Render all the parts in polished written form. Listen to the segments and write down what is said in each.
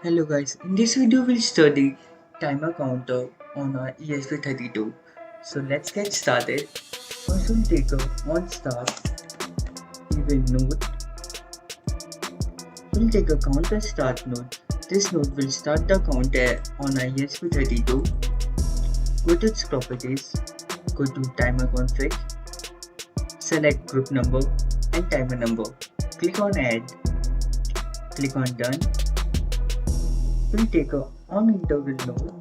Hello guys, in this video we'll study timer counter on our ESP32. So let's get started. First we'll take a on start event node. We'll take a counter start node. This node will start the counter on our ESP32. Go to its properties, go to timer config, select group number and timer number. Click on add, click on done. We'll take a on interval node.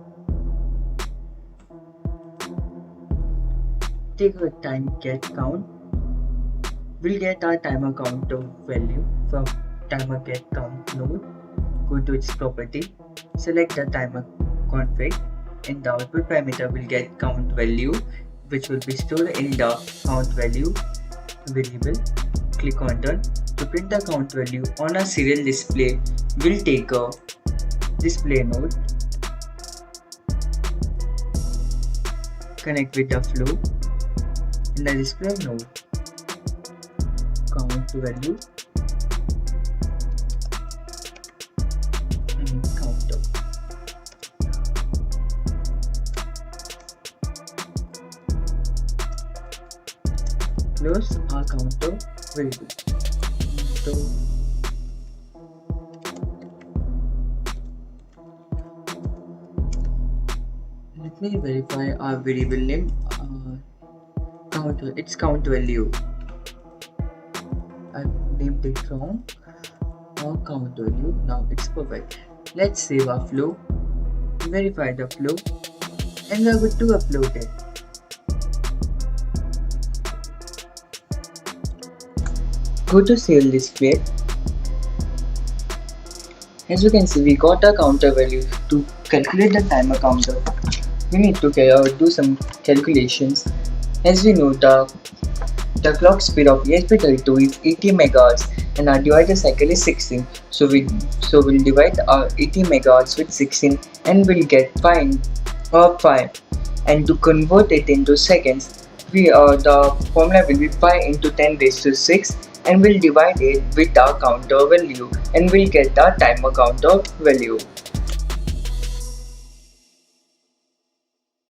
Take a time get count. We'll get our timer counter value from timer get count node. Go to its property, select the timer config, and the output parameter will get count value, which will be stored in the count value variable. Click on done. To print the count value on a serial display, we'll take a display node, connect with the flow in the display node, count value and counter. Close our counter value. Let me verify our variable name. Counter. It's count value. I named it wrong. Our count value. Now it's perfect. Let's save our flow. Verify the flow, and we're good to upload it. Go to serial display. As you can see, we got a counter value. To calculate the timer counter, we need to do some calculations. As we know, the clock speed of ESP32 is 80 MHz and our divider cycle is 16. So we'll divide our 80 MHz with 16 and we'll get pi. And to convert it into seconds, the formula will be pi into 10 raised to 6, and we'll divide it with our counter value and we'll get the timer counter value.